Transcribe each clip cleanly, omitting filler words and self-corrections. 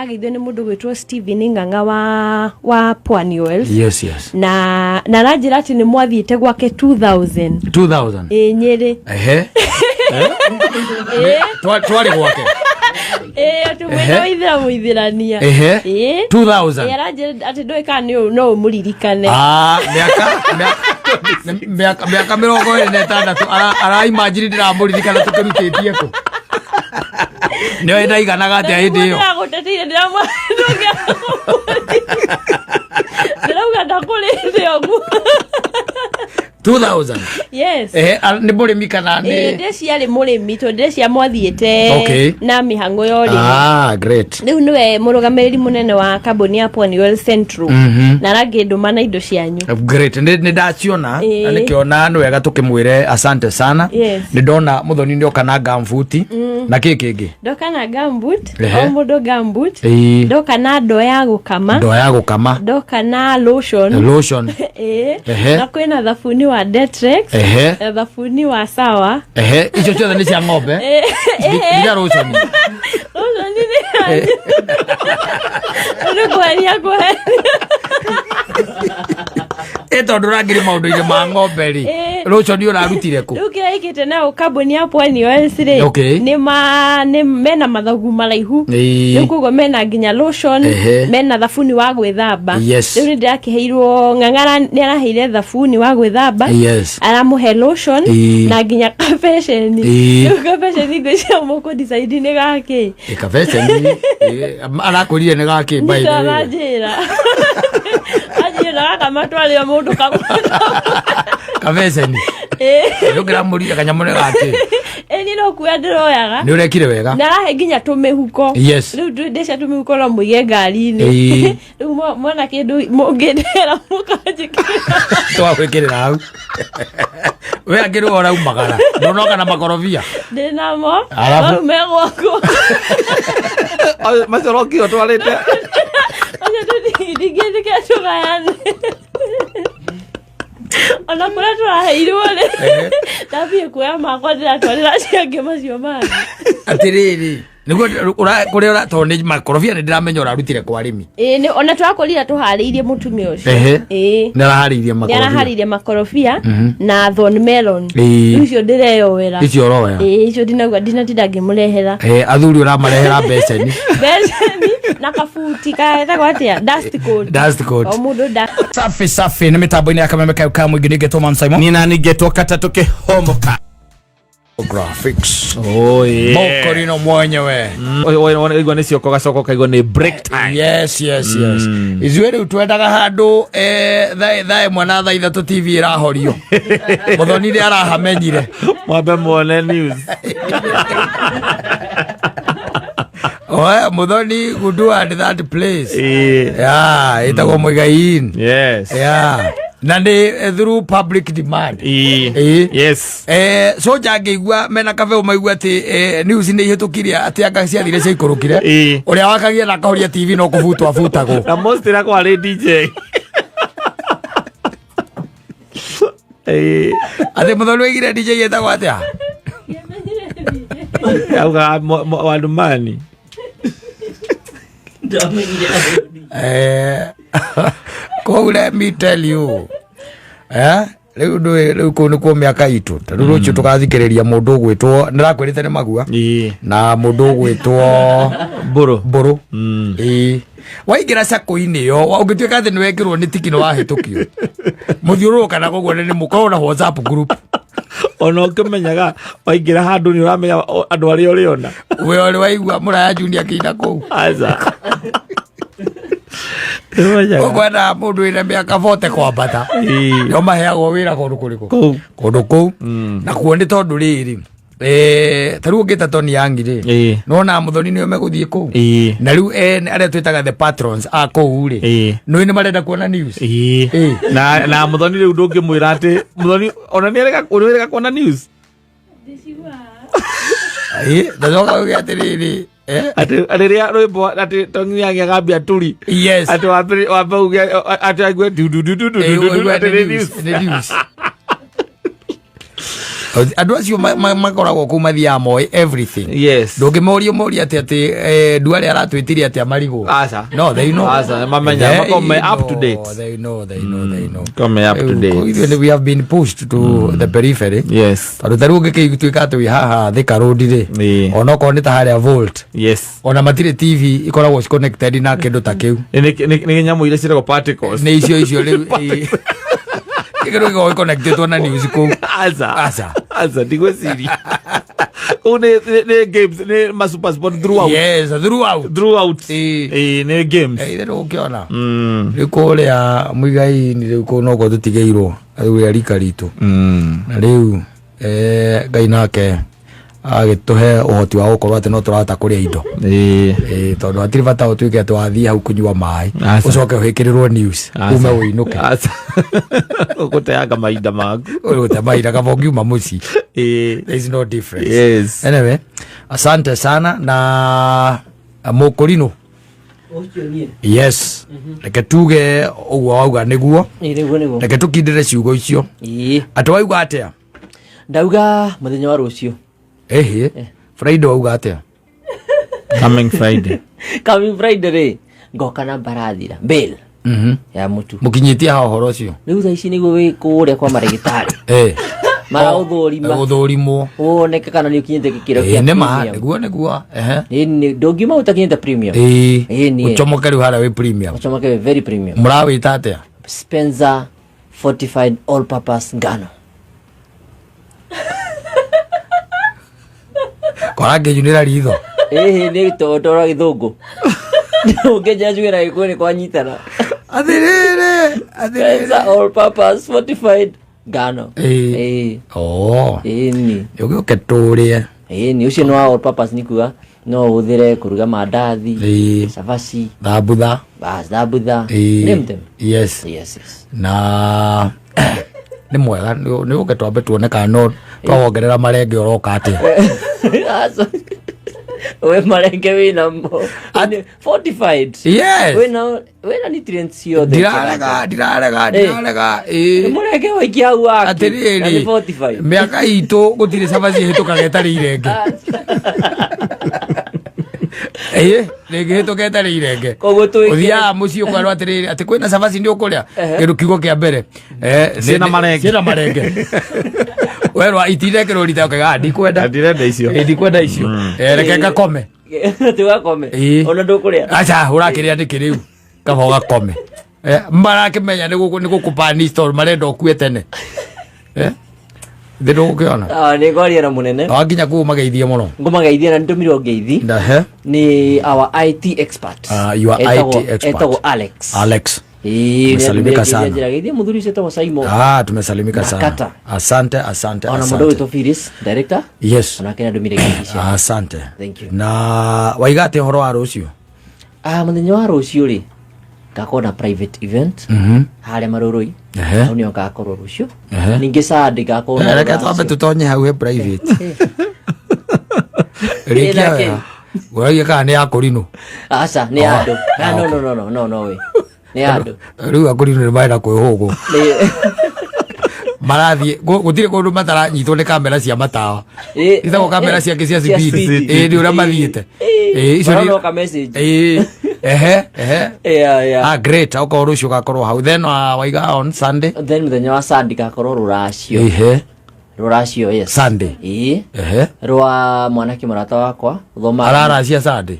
Agithwe ni mundu gwitwo Steven Nganga wa Pwani Oils. Yes, yes. Na ranjira ati ni mwathiite gwake 2000. Nyeri. Twari gwake. Tumwena ithira muithirania. 2000. Ranjira ati ndoika no muririkane. Miaka 26 ara imagine ndiramuririkana tukirutĩtie ku. Ndio ndaiganaga atia hindi iyo. Ndaguteteire ndiramwandukia. Ndirauga ndakurithio ogu. 2000. Yes. Ni murimi kana ni ndeciari murimi to ndecia mwathiite na mihango yori. Great. Riu niwe murugamiriri munene wa kambuni ya Pwani Oil Central. Na rangi nduma na indo cianyu. Great. Ni ndaciona ni kiona ni wega tukimwire asante sana. Ni ndona muthoni ndoka na gambuti na kiki ndoka na gambut o mundu gambut ndoka na ndo ya gukama ndoka na lotion na kwina thafuni wa Detrex thafuni wa sawa icio ciothe ni cia ng'ombe ndia lotion ni kuheria tondu rangire maundu-ini ma ng'ombe ri lotion urarutire ku riu kira ikite na kambuni ya Pwani Oils ri ni mena mathagu malaihu riu kugo mena nginya lotion mena thafuni wa gwithamba riu ndirakiheirwo Ng'ang'a ni araheire thafuni wa gwithamba aramuhe lotion na nginya kabesheni riu kabesheni ngwicia muko design ni gaki kabesheni arakurire ni gaki by the way ajira kama twali mundu kakwenda kabesheni ngira muri akanyamune gaki ni no kuenderoyaga ni urekire wega na rahe nginya tumihuko riu ndesha tumihuko no muige ngari-ini riu mwana kindu mungindera mukanjikira twagwikirira hau we angiru ora umagara ndonoka na makorobia ndinamo au megwako macoroki otwarite ndigithike tugayane ona kura turaheirwo ri tabie kuya makwa ndiratwarira ciange macio mani atiriri niguo kuria uratoni makorobia ni ndiramenya urarutire kwa arimi ni ona twakorira tuhariirie mutumia ucio ni arahariirie makorobia na thorn melon icio ndireyowera icio oroya icio ndinatinda ngimurehera athuri uramarehera beceni na kafuti kaetagwo atia dust coat o mundu safi ni mitambo-ini ya Kameme Kauka mwingi ningetwo Mam Simon nina ningetwo Katatu Kihomoka graphics mokorino mwenyewe igwa ni cioko gacoko kaigwa ni break time yes izuere utwendaga handu thae mwana tha ithatu TV irahorio muthoni ri arahamenyire mwambe muone news muthoni gudu at that place itagwo Muigain na ni through public demand yes so jangeigua mena kabe umaigua ati news ni ihitukiria ati anga ciathire cia ikurukire uria wakagia na kahoria TV no kuvutwa vutago na most ira kwa DJ ati muthoni wigire DJ yetagwo atia auga wadumani ko let me tell you riu kuo miaka itu riu rucio tukathikiriria mundu ugwitwo ndirakwirite ni magua na mundu ugwitwo mburu waingira sako-ini yo ungituika ati ni wekirwo ni tikino wahitukio muthiururuka na koguo ni mukorwo na WhatsApp group ona ukimenyaga waingira handu ni uramenya andu aria uriona we uri waigua muraya junior kiina kou aza ukwenda mundu ina miaka 40 kwambata yo maheagwo wira kundu kou na kuo ni tondu riri taru ngita toni yangi ri nona muthoni ni meguthie kou na riu aria twitaga the patrons a kou ri no ni marenda kuona news na muthoni riu ndungimwira ati muthoni ona ni arega kuona news ndazoka ugiatiriri atiria rwimbo ati tongi yangi agambia turi ati wambe ati agwe du ati news andu acio makoragwo kumathia moy everything. Yes. Ndungimoria ati duale aratwitiria ati amarigo. No, they know. Mamenya makome up to date. They know. Come up to date. We have been pushed to the periphery. Yes. Adu taru ngikituika atu haha Thika Road ri. Ona ko ni ta haria Volt. Yes. Ona matire TV ikoragwo connected na kindu ta kiu. Ni nyamu ile cirego particles. Ni icio riu. Kigero go connected to na news ko. Asa digo siri. Ne games ne masuper sport throughout. Yes, throughout. Ne games. Ithero ukiona. Riko ria muigai ni riko no go tutigeirwo. Ria rika ritu. Na riu Ngai nake agituhe uhoti wa gukorwo ati no turata kuria indo tondu atiri bata utuike ati wathii hau kunyua mai ucoke uhikirirwo news ume uinuke uguteanga mainda maku ugute mainda kaba ungiuma muci. There is no difference. Yes. Anyway, asante sana na mukurino. Yes. Reke tuge uguo wauga niguo reke tukindire ciugo icio atu wauga atia ndauga muthenya wa rucio Friday wauga atia coming Friday ri ngoka na barathira bill ya mutu mukinyitia ha horo cio riu tha ici niguo wi kuria kwa marigitari mara uthurimo woneke kana ni ukinyite gikiro kia niguo ni ndongiuma utakinyite premium ni uchomoke riu hara wi premium uchomoke very premium murawita atia Spencer fortified all purpose ngano kora ngejunira ritho ni totora githungu ungeja jugira ikore kwa nyitana athirire all purpose fortified ngano ni ugiuke turie ni ucio no all purpose ni kuga no uthire kuruga mandathi cabaci thambutha nimtem. Yes. Na ni mwega ni uke twambe tuone kana no twongerera marenge oroka atia we marenge wina mo fortified. Yes. Wena nutrients yo dirarega murenge waikia waki atiriri fortified miaka itu gutire cabaci hitukaga etari irenge rege hituka etari irenge uthia muci ukarwa atiriri ati kwina cabaci ndi ukuria kindu kigo kia mbere sina marenge werwa itirekero rita ukaga ndikwenda icio reke ngakome tigakome ona ndukuria acha urakiria ndikiriu kaba ugakome marakimenya ni gukupa store marenda ukue tene thindo ukiona ni ngoria na munene waginya ku mageithie muno ngumageithie na ndumirwo ngeithi ni our IT expert your IT expert etago Alex tumesalimika sana. Geithie mudhuri seto Saimo tumesalimika sana. Asante. Ona mudo wetu Firis director. Yes. Ona kena ndumire ngeithi. Asante. Thank you. Na waigate horo wa rucio muthenya wa rucio ri ngakona private event haria marurui ni ngakorwo rucio ningi Sunday ngakona reke twambe tutonye hau he private rikia wewe kana ni akorino asa ni andu no we ni andu riu akorino ni baira kwihugu marathie gutire kundu mataranyitwo ni kamera cia matawa ithago kamera cia cia speed ndi ura mathiete icio ni ka message great uko rucio gakorwo hau then waiga on Sunday then muthenya wa Sunday gakorwo ruracio yes Sunday rwa mwanake murata wakwa thoma araracia Sunday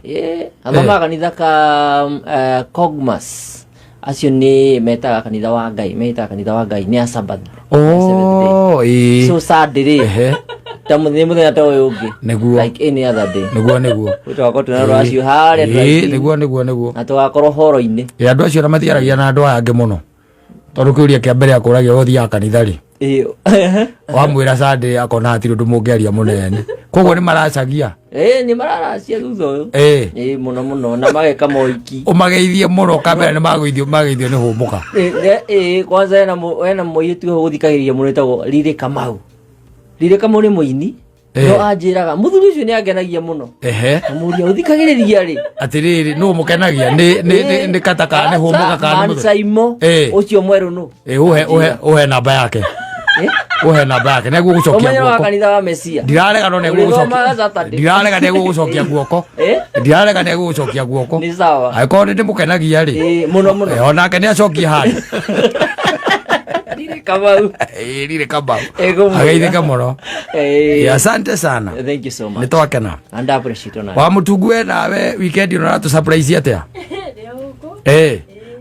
athoma kanitha ka Kogmas acio ni metaga kanitha wa Ngai ni Sabbath so Sunday tamu ni muthenya ta uyu ungi like any other day niguo utako tuna ruracio haria niguo atugakorwo horo-ini andu acio na matiaragia na andu angi muno tondu kiuria kia mbere akuragia uthia kanitha ri wamwira Sunday akona hatiri undu mungiaria munene koguo ni maracagia ni mararacia thutha uyu muno na mageka moiki umageithie muno kamera ni mageithio ni humuka kwanza ena moitu guthikagiria muno etagwo Rire Kamau ni muini no anjiraga muthuri ucio ni angenagia muno muria uthikagiriria ri atiriri no mukenagia ni kataka ni humuka kana Saimo ucio mweru no uhe namba yake Uhe namba yake neguo gucokia guoko. Omanya kanitha wa Mesia. Ndirarega no neguo gucokia. Ndirarega neguo gucokia guoko. Ndirarega neguo gucokia guoko. Ni sawa. Aiko ndi mukenagia ri. Muno. Ona ke acokia hari. Kamau. Rire Kamau. Ageithika muno. Asante sana. Thank you so much. Nitwakena. And appreciate ona. Wa mutungue nawe weekend ino tu surprise atia.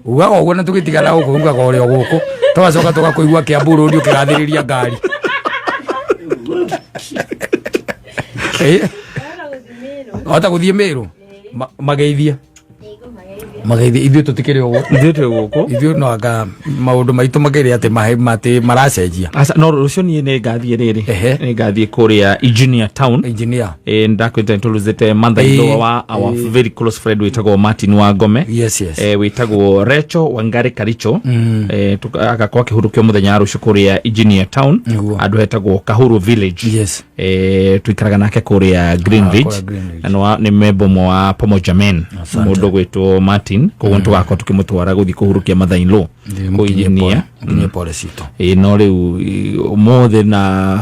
Ugaga uguo na tugitigana guku ugaga uri guku. Twacoka tugakuigua Kiambu ndio kirathiriria ngari. Ota guthie Meru. Mageithia. Mageithia ithuĩ tũtikĩrĩ ũguo. Ithuĩ tũrĩ gũkũ. Ithuĩ no anga maũndũ maitũ makĩrĩ atĩ maracenjia. No rũciũ niĩ nĩ ngathiĩ rĩrĩ. Nĩ ngathiĩ kũrĩa Engineer Town. Engineer. Ndakwĩta tũrũzĩte mother-in-law wa our very close friend wĩtagwo Martin Wangome. Yes. Wĩtagwo Rachel Wangari Karicho. Agakorwo akĩhurũkio mũthenya rũciũ kũrĩa Engineer Town. Andũ hetagwo Kahuru Village. Yes. Tuikaraga nake kũrĩa Greenridge. Nĩ member wa Pamoja Men. Mũndũ gwĩtwo Martin. Koguo tugakorwo tukimutwara guthi kuhurukia mother-in-law kuijinia ni polecito no riu mothe na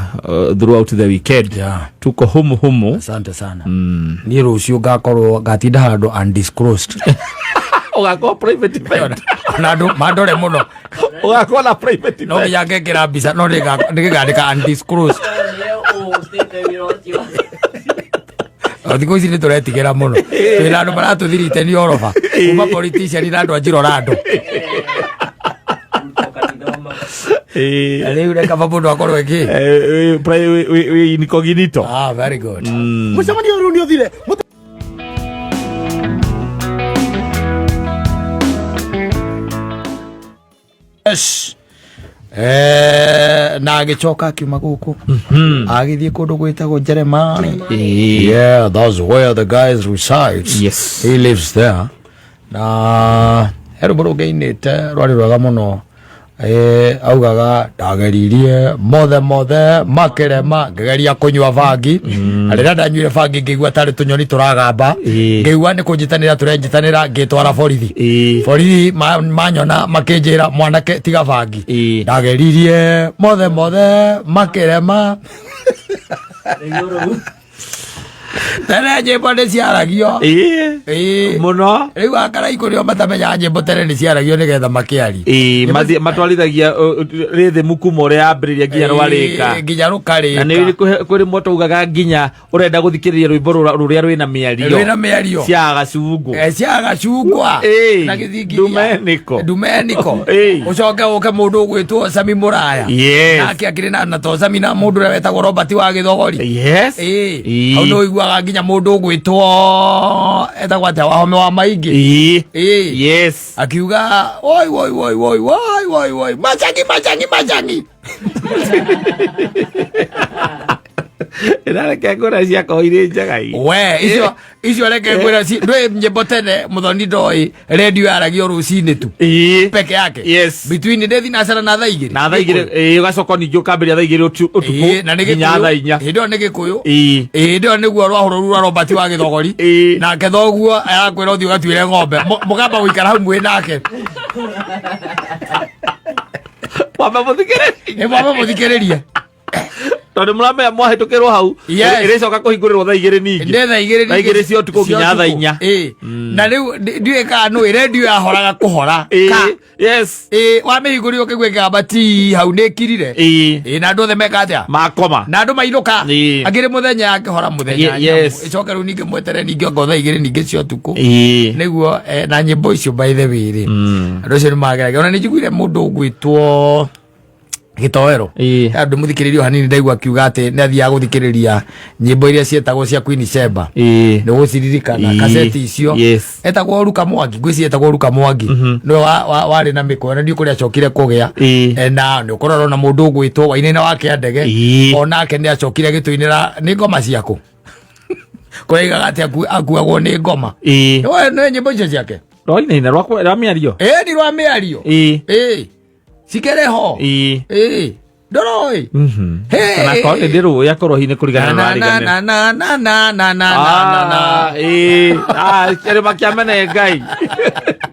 throughout the weekend tuko humu. Asante sana. Ni rucio ngakorwo gatinda handu undisclosed. Ugakorwo private event nadu mandore muno ugakorwo na private event no yange ngira mbisa no ndigandika undisclosed. Thikũ ici nĩ tũretigĩra mũno twĩna andũ maratũthirite nĩ oroba kuma politician na andũ anjirora andũ rĩu reka mũndũ akorwo ĩkĩ incognito. Very good. Mũcemanio rĩu nĩ ũthire. Yes. Na agicoka akiuma guku agithie kundu gwitagwo Jeremani. Yeah, that's where the guy resides. Yes, he lives there. Na heruburugainite rwari rwaga muno augaga ndageririe mothe makerema ngegeria kunywa bangi arira ndanyuire bangi ngigua tari tunyoni turagamba ngigua ni kunjitanira turenjitanira ngitwara borithi manyona makinjira mwanake tiga bangi ndageririe mothe makerema tere nyimbo nĩ ciaragio muno rĩu akaraikũ nĩo matamenya nyimbo tere nĩ ciaragio nĩgetha makĩari matwarithagia rĩthĩ mukuma ũrĩa yambĩrĩria nginya rũkarĩka na nĩ kũrĩ moto ugaga nginya ũrenda gũthikĩrĩria rwĩmbo rũrĩa rwĩna mĩario cia gacungwa na gĩthingi Dumeniko ũcoke ũke mũndũ ũgwĩtwo Sami Mũraya nake akĩrĩ na to Sami na mũndũ ũrĩa wetagwo Robert wa Gĩthogori hau nĩ ũiguaga nginya mũndũ ũgwĩtwo etagwo atĩa Wahome wa Maingĩ akiuga woi machangi reke ngwĩra ciakwa irĩ njega icio reke ngwĩra ndwĩ nyĩmbo tene mũthoni ndoĩ redio yaragio rũcinĩ tu peke yake between thinacara na thaa igĩrĩ ũgacoka ningĩ ũkambĩrĩria thaa igĩrĩ ũtukũ nginya thaa inya hĩndĩ ĩyo nĩ Gĩkũyũ hĩndĩ ĩyo nĩguo rwahũrũ rwa Robert wa Gĩthogori nake thoguo arakwĩra ũthiĩ ũgatuĩre ng'ombe mũkamba gũikara hau mwĩ nake wamba mũthikĩrĩrie tondũ mũramenya mwahĩtũkĩrwo hau ĩrĩcoka kũhingũrĩrwo thaa igĩrĩ ningĩ thaa igĩrĩ cia ũtukũ nginya thaa inya na rĩu ndiũĩ kana nũĩ redio yahoraga kũhora wamĩhingũrire ũkĩigua ĩkĩgamba ti hau nĩ ĩkirire na andũ othe meka atĩa makoma na andũ mainũka angĩrĩ mũthenya akĩhora mũthenya ĩcoke rĩu ningĩ mwetere ningĩ ongo thaa igĩrĩ ningĩ cia ũtukũ nĩguo na nyĩmbo icio by the way rĩ andũ acio nĩ mageragia ona nĩ njiguire mũndũ ũgwĩtwo Gĩtoero andũ mũthikĩrĩrio hanini ndaigua akiuga atĩ nĩ athiaga gũthikĩrĩria nyĩmbo iria cietagwo cia Queen Sheba nĩ gũciririkana kaseti icio etagwo Ruka Mwangi ngwĩciria etagwo Ruka Mwangi nĩwe warĩ na mĩkwa na ndiũ kũrĩa acokire kũgĩa na nĩ ũkoragwo na mũndũ ũgwĩtwo Wainaina wa Kĩandege onake nĩ acokire gĩtũinĩra nĩ ngoma ciakũ kũraigaga atĩ akuagwo nĩ ngoma nĩ nyĩmbo icio ciake Wainaina rwa mĩario nĩ rwa mĩario Sikereho ndoroi kana ko ndiro yakorwo hine kurigana na arigane kere makiamene ngai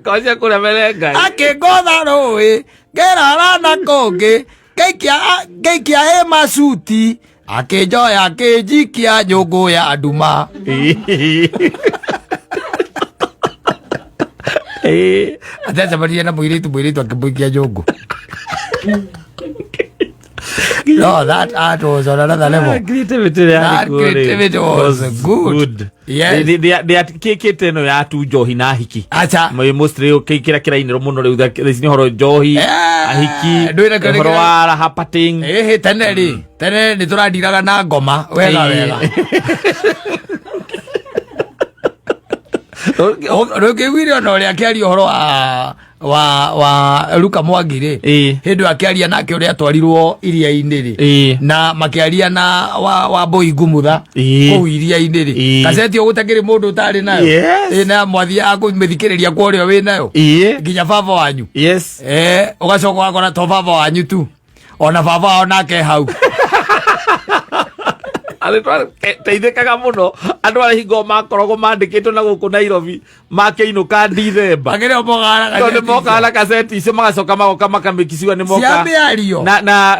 kocia kuria mele ngai akigotha roi gerara na konge geikia masuti akejoya akejikia nyogo ya nduma atete maria na mwiritu akibuikia nyogo. No, that art was on another level. Creativity was good. Yes. They kikite no ya tu Johi na hiki. Acha. Mai mostly kikira kirainiro muno riu thini horo Johi ahiki. Horo wa hapating. Tene ni turandiraga na ngoma wega. Roke wirio no ria kiario horo wa Luka Mwagire hindu akiaria nake uria twarirwo iria-ini ri na makiaria na wa Boy Gumutha ku iria-ini ri kaseti ugutakiri mundu utari nayo na mwathia akumithikiriria kwa urio wi nayo nginya baba wanyu ugacoka wakora to baba wanyu tu ona baba onake hau Alitwa teithekaga muno andu ari hingo makorogo mandikitwo na guku Nairobi makeinuka December agere mogala kaseti icio magacoka magoka makamikiciwa ni moka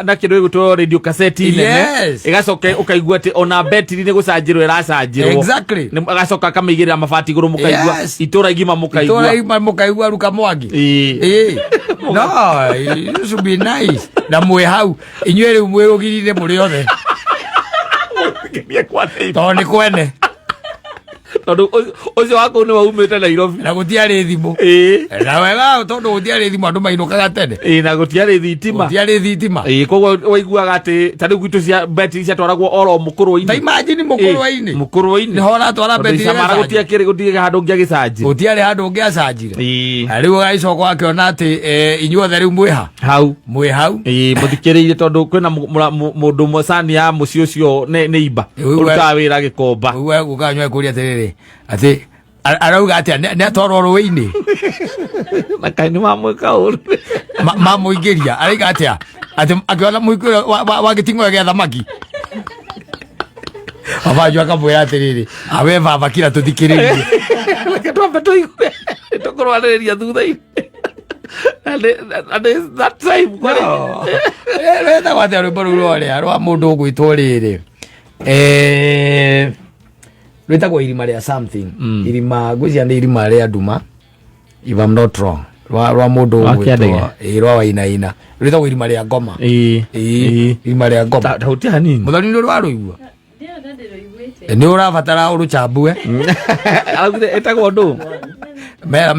na kindu gitwo radio kaseti nene igacoka ukaigua ati ona betiri ni gucanjirwo iracanjirwo exactly ni agacoka kamigirira mabati iguru mukaigua itura igima mukaigua Luka Mwangi no it should be nice na mwe hau inywe riu mwirugirire muri othe Toni kwene tondu ucio wako ni waumite Nairobi na gutiari thimu na wega tondu gutiari thimu andu mainukaga tene na gutiari thitima koguo waiguaga ati tari gwitu cia betri cia twaragwo oro mukurwa-ini ta imagine mukurwa-ini ni hora twara betri samara gutiakire handu ngiagicanjira gutiari handu ngiacanjira riu gaicoka akiona ati inyuothe riu mwiha hau muthikiriire tondu kwina mundu mosani ya muci ucio ni iba urutaga wira Gikomba uwe gukanywa kuria atiriri ati arauga ati ne atwarwo rũĩ-inĩ na kaini mamwĩka ũru mamũingĩria arauga atia ati akiona mũingĩrio wa gĩting'o gĩa thamaki babanju akamwĩra atiriri awe baba kira tũthikĩrĩrie reke twambe tũigue tũkũrwanĩrĩria thutha-inĩ and that time wetagwo atia rwĩmbo rũu rũrĩa rwa mũndũ ũgwĩtwo rĩrĩ rwĩtagwo irima rĩa something irima ngwĩciria nĩ irima rĩa nduma if I'm not wrong rwa mũndũ ũgwĩtwo rwa Wainaina rwĩtagwo irima rĩa ngoma irima rĩa ngoma tauti hanini mũthoni nĩ ũrarũigua nĩ ũrabatara ũrũchambue augire etagwo ndũ mera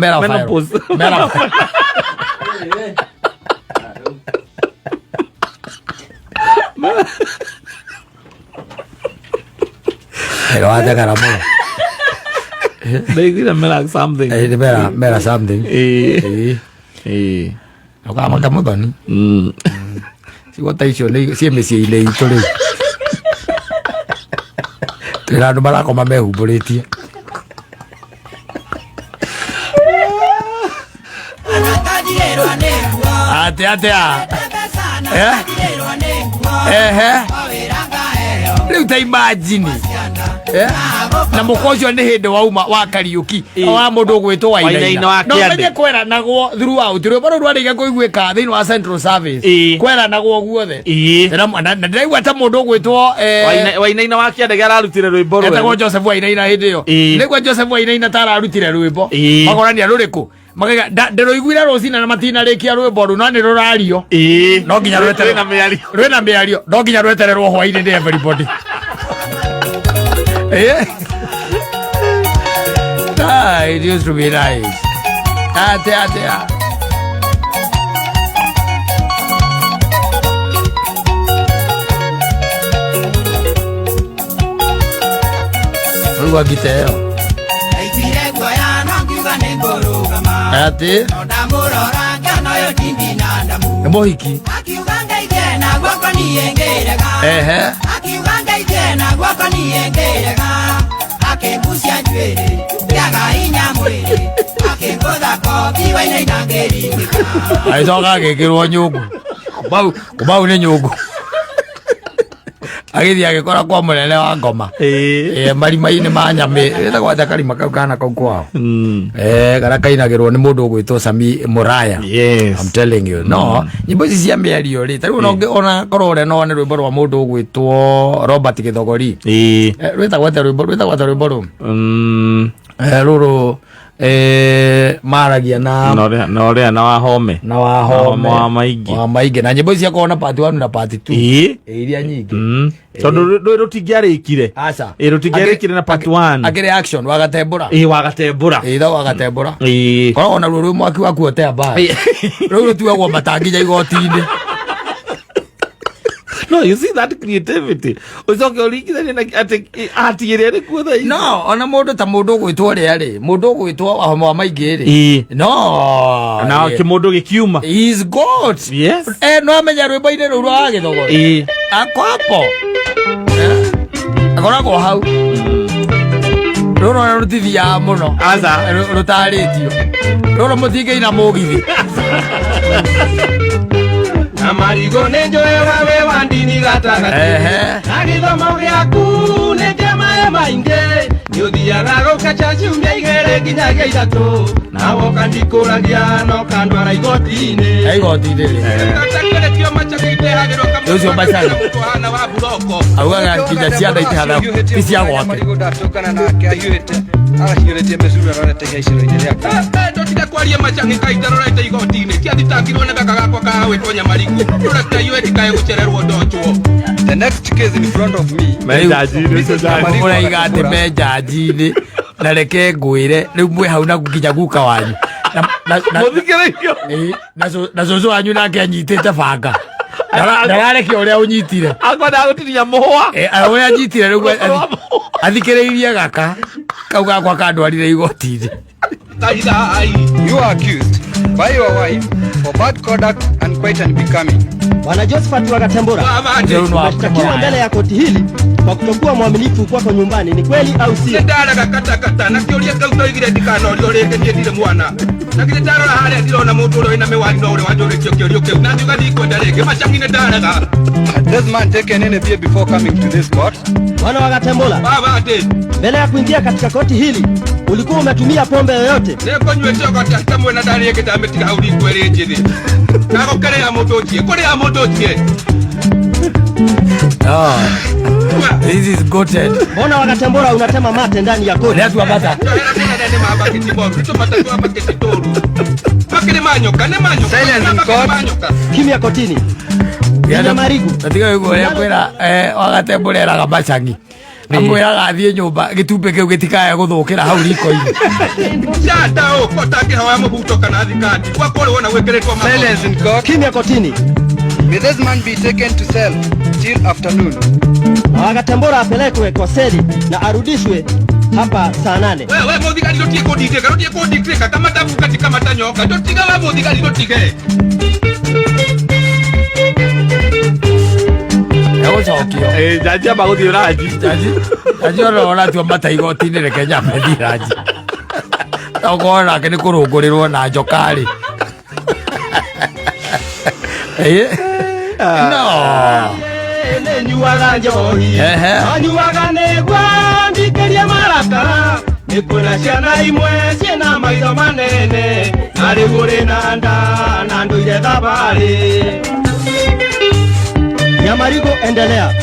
pero atakara mo they give me something mera something akama kama bani si wata icio ni si meciĩ-inĩ itũ rĩu twĩna andũ marakoma mehumbũrĩtie atia rĩu ta imagine na mũkocio nĩ hĩndĩ wauma wa Kariuki wa mũndũ ũgwĩtwo Wainaina no menye kweranagwo throughout rwĩmbo rũu rwarĩkia kũiguĩka thĩinĩ wa Central Service kweranagwo guothe na ndĩraigua ta mũndũ ũgwĩtwo Wainaina wa Kĩandege ararutire rwĩmbo rũu etagwo Joseph Wainaina hĩndĩ ĩyo nĩguo Joseph Wainaina ta ararutire rwĩmbo magorania rũrĩkũ magega ndĩrũiguire rũcinĩ na matinarĩkia rwĩmbo rũu no nĩ rũrario no nginya rwĩna mĩario no nginya rwetererwo hwainĩ nĩ everybody it used to be nice atia ruwa giteo ati nĩ mũhiki agĩcoka agĩkĩrwo nyũngũ bau nĩ nyũngũ agithi agikora kwa munene wa ngoma marima-ini ma nyame etagwo karima kau kana kau kwao kana kainagirwo ni mundu ugwitwo Sami Muraya. I'm telling you no nyimbo ici cia mĩario ri tariu ona korore no ne rwimbo rwa mundu ugwitwo Robert Githogori rwitagwo rwimbo ruru maragia na wahome wa maingi na nyimbo ici akona part 1 na part 2 iria nyingi tondu rutingiarikire rutingiarikire na part 1 agire action wagatembura wagatembura korwo ona ruru mwaki waku otea ba ruru tuagwo matanginya igoti-ini. No, you see that creativity. Ucoke uringithanie na ati ire ri kuo thai. No, ona mundu ta mundu gwitwo ri mundu gwitwo wa maingi ri. No. Na kimundu gikiuma. He is God. Yes. No amenya rwimbo-ini ruru rwa Githogori. Akwapo. Akoragwo hau. Ruru na rutithia muno. Aza. Rutaritio. Ruru mutingeina mugithi. Amarigo nenjoe wawe wandini gatagati na githomo giaku nĩ kĩamae maingĩ nĩũthiaga gũkacha ciumia igĩrĩ nginyagia ithatũ na woka ndikũragia no kandwara igoti-inĩ igoti-inĩ ũcio Macani augaga nginya ciana itihana ti cia gwake arahiũrĩtie mecuru arorete icoro-inĩ rĩake ndũtige kwaria Macani kaita rorete igoti-inĩ kĩathitangirwo nĩ gaka gakwa kagagwĩtwo Nyamarigu rorete iũĩ ndikae gũcererwo ndochwo. The next case in front of me ũraiga atĩ me njanji-inĩ na reke ngwĩre rĩu mwĩ hau na nginya guka wanyu na cũcũ wanyu nake anyitĩte banga ndarareke ũrĩa ũnyitire akwendaga gũtinia mũhũa ũrĩa anyitire rĩu athikĩrĩirie gaka kau gakwa kandwarire igoti-inĩ. You are accused by your wife for bad conduct and quite unbecoming. Bwana Josephat Wagatembura, umeshtakiwa mbele ya koti hili kwa kutokuwa mwaminifu kwako nyumbani, ni kweli au si? Ndara gakata na kĩũria kau ndoigire ndikanorio rĩngĩ niĩ ndirĩ mwana na kĩrĩa ndarora harĩa ndirona mũndũ ũrĩa wĩna mĩwani no ũrĩa wanjũrĩtio kĩũrio kĩu na njuga ndikwenda rĩngĩ Macani nĩ ndaraga. Has this man taken any beer before coming to this court? Bwana Wagatembura, baba ati mbele ya kuingia katika koti hili ulikuwa umetumia pombe yoyote? Nĩkũnyuĩte ogoti atamwe na ndarĩ ĩngĩ ndamĩtiga hau riko ĩrĩ njĩthĩ na gũkĩrĩa mũndũ ũngiĩ kũrĩa mũndũ ũngiĩ. This is goated. Bwana Wagatembura unatema mate ndani ya koti. Let's wabata. Silence in court. Kimya kotini. Nyamarigu. Natiga yuko ya kwera Wagatembura eraga Macani. Amwĩraga athiĩ nyũmba gĩtumbe kĩu gĩtikae gũthũkĩra hau riko-inĩ. Silence in court. Kimya kotini. May this man be taken to cell till afternoon. Wagatembura apelekwe kwa seli na arudishwe hapa saa 8. Wewe muthigari ndotie kondike kama tabu katika matanyoka ndotiga wewe muthigari ndotige. Jaji aba gũthiĩ ranji jaji ona tua mata igoti-inĩ reke nyambe thiĩ ranji okorwo nake nĩ kũrũngũrĩrwo na njokarĩ. No Nyuaga njohi anyuaga nĩguo ndikĩrie marakara nĩkwĩna ciana imwe ciĩna maitho manene na rĩu ũrĩ na nda na ndũire thabarĩ. Nyamarigu, endelea.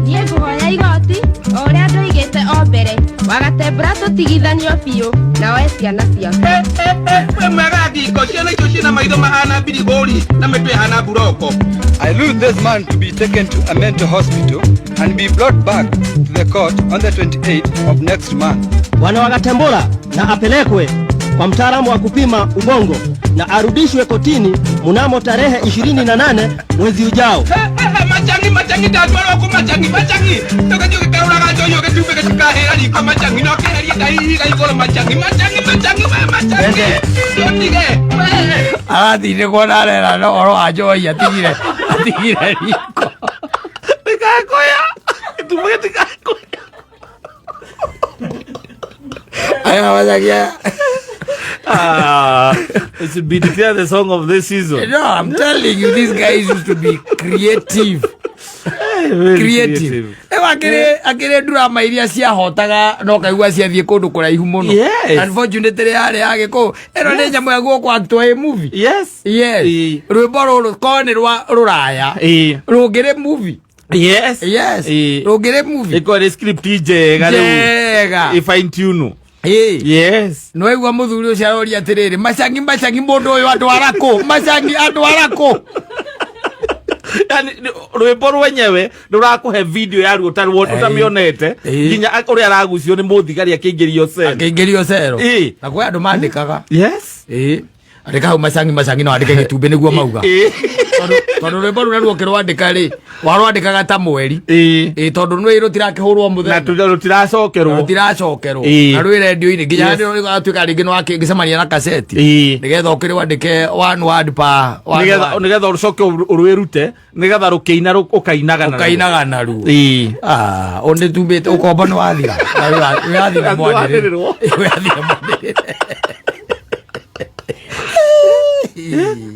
Niĩ ngũhoya igoti o ũrĩa ndoigĩte o mbere Wagatembura tũtigithanio biũ na oe ciana ciaku. We mwega ngiko ciana icio ciĩna maitho mahana mbirigori na mĩtwe ĩhana buroko. I lose this man to be taken to a mental hospital and be brought back to the court on the 28th of next month. Bwana Wagatembura na apelekwe kwa mtaalamu wa kupima ubongo na arudishwe kotini mnamo tarehe 28 mwezi ujao. Macani ndatwarwo ku Macani tũgathiĩ ũgĩkaũraga njohi ũgĩtumbe gĩtikahĩra riko Macani no kĩherie ndahihiga igũrũ Macani ndotige arathire kuona arera no ũhoro wa njohi atigire riko ndĩgakoya gĩtumbe gĩtikakoya aya wajagia. It should be declared the song of this season. No, I'm telling you, these guys used to be creative. creative akire drama iria cia hotaga no kaigua cia thie kundu kuraihu muno unfortunately yale yake ko ero ne nyamu yaguo kwa actor a movie yes rwimbo ruru kone rwa ruraya rugire movie yes rugire movie iko script jega fine tune yes no igwa muthuri ucio arori atiriri macangi mundu uyu andu arako macangi andu arako yani rwimbo rwenyewe rurakuhe video ya ruo utamionete nginya uria aragucio ni muthigari akingirio cero na kwa andu mandikaga yes andika hau macangi no andike gitumbe niguo mauga tondu rwimbo runa ruo kirwandika ri warwandikaga ta mweri tondu nwi rutirakihurwo muthenya na rutiracokerwo na rwi radio-ini nginya ndio atuika ringi no akigicemania na kaseti nigetha ukiri wandike one word pa nigetha ucoke urwirute nigetha rukiina ukainaga naruo onde tumbite ukomba no wathira wathira mwandiriro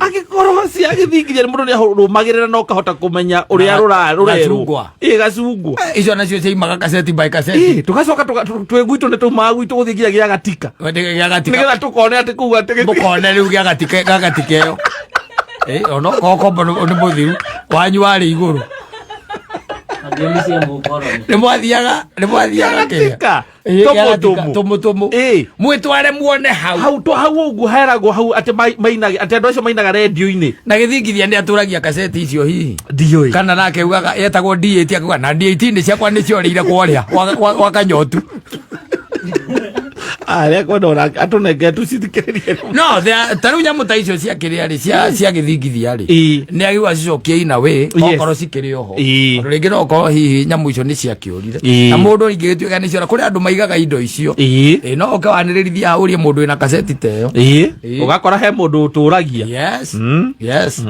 agikorwo cia githingiria mundu ni arumagirira no kahota kumenya uria rurerwo gacungwa icio nacio ciaimaga kaseti by kaseti tugacoka twegwitu ni tumaga gwitu guthingiria gia gatika nigetha tukone ati kuga ati mukone riu gia gatika yo ono kokomba ni muthiru wanyu wari iguru ni mwathiaga kiria tumutumu mwitware muone hau uguo heragwo hau ati mainage ati andu acio mainaga radio-ini na githingithia ndi aturagia kaseti icio hihi ndioi kana nake ugaga yetagwo D8 akuga na D18 ciakwa ni ciorire kwaria wakanyotu aria kwona atunenge tucithikiririe no taru nyamu ta icio cia kiria ri cia githingithia ri ni agiwa cicokie ina we okoro cikiri oho ringi no ko hihi nyamu icio ni cia kiorire na mundu ringi gituika ni ciora kuri andu maigaga indo icio no oke wanirithia urie mundu ina kaseti teyo ugakora he mundu uturagia yes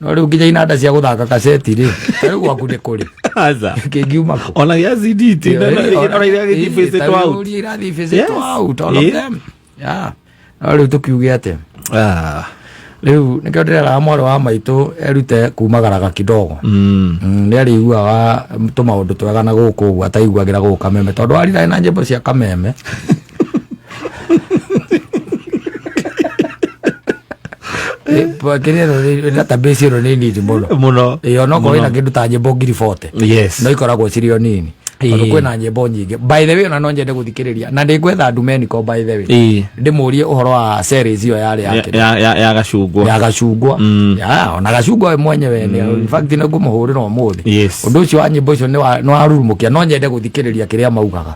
no riu nginya inanda cia guthaka kaseti ri taru gwaku ni kuri aza kingiuma ona ya CD tina ona ira githifece twao ira thifece twao all of them riu tukiuge ate riu nikio ndiraga mwaro wa maitu erute kumagaraga kidogo ni ariguaga tumaundu twega na guku uguo ataiguagira guku kameme tondu arira na njimbo cia kameme Pakirero database ro ni nini muno ono ko ina kindu ta nyimbo ngiri 40 no ikoragwo cirio nini ono kwena nyimbo nyingi by the way ona no njende guthikiriria na ndi gwetha ndumeni ko by the way ndimurie uhoro wa series iyo yari yake ya gacungwa ona gacungwa mwenyewe ni in fact na gumuhurira umuthi undu ucio wa nyimbo icio no arurumukia no njende guthikiriria kiria maugaga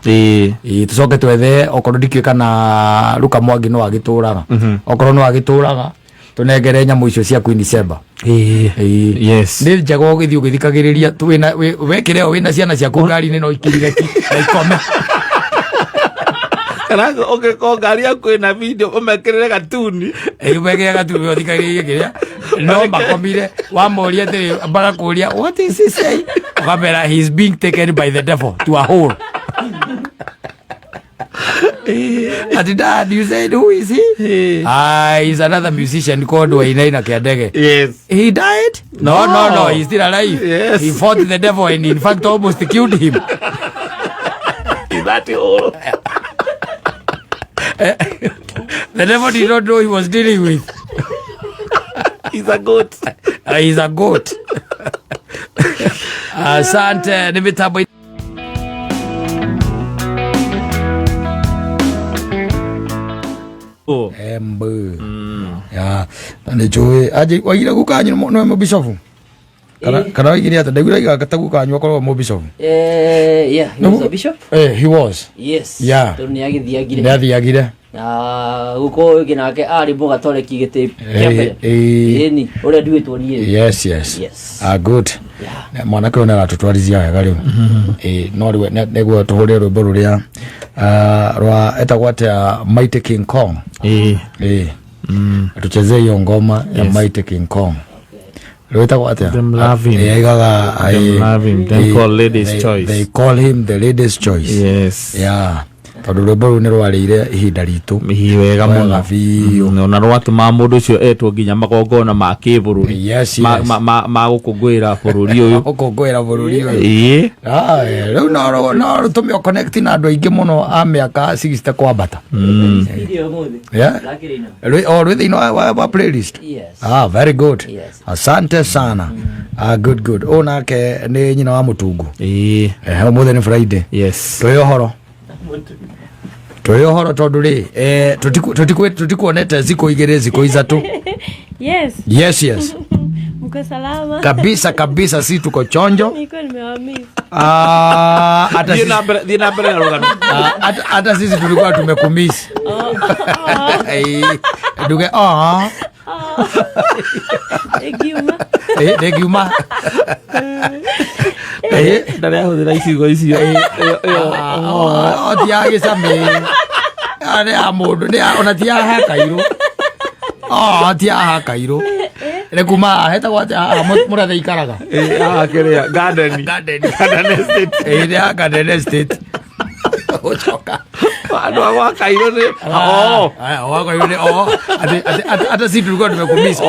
tucoke twethe okorwo ndikiuka na Luka Mwangi no agituraga okorwo no agituraga tunegere nyamu icio cia Queen Seba yes ndi jago githio githikagiriria twina wekire wina ciana cia kungari ni no ikirire ki na ikome kana oke ko ngari yakwina video umekirire gatuni umekirire gatuni uthikagiriria kiria no makomire wa moria te baga kuria what is he say kamera he's being taken by the devil to a hole Dad, you said who is he? He's another musician called Wainaina Kiadege. Yes. He died? No, he's still alive. Yes. He fought the devil and in fact almost killed him. Is that all? The devil did not know he was dealing with. He's a goat. He's a goat. Asante, nimetabu embu ni chui aje wagira gukanyu no mo bisofu kana wagira ata ndagura igakata gukanyu akorwo mo bisofu he was a bishop he was yes ni agithiagire guko ginake ari boga tole kigete ni ore duetwo ni yes good mwana ko na tutwarizia wega riu no riwe neguo tuhurire rwimbo ruria rwa etagwate Mighty King Kong tucheze hiyo ngoma ya Mighty King Kong etagwate them loving they call ladies choice they call him the ladies choice yes tondu rwimbo ni rwarire ihinda ritu wega muno na rwatuma mundu ucio etwo nginya magongona ma kibururi ma gukungwira bururi uyu riu no tumio connect na andu aingi muno a miaka 60 kwambata rwi thini wa playlist. Very good. Asante sana. Good onake ni nyina wa mutungu muthe ni Friday. Toyohoro tondu ri tutikuonete ziko igiri ziko izatu. Yes. Mko salama? Kabisa si tuko chonjo. Niko nimewamiss. Hata sisi tulikuwa tumekumiss. Duge Degiuma. Ndare ahuthira icigo icio otiage same are amundu ni ona ti aha kairo ne kuma heta kwa murathe ikaraga akiria garden estate ochoka andu wa kairo ni wa kairo ni ata si tulikuwa tumekumiss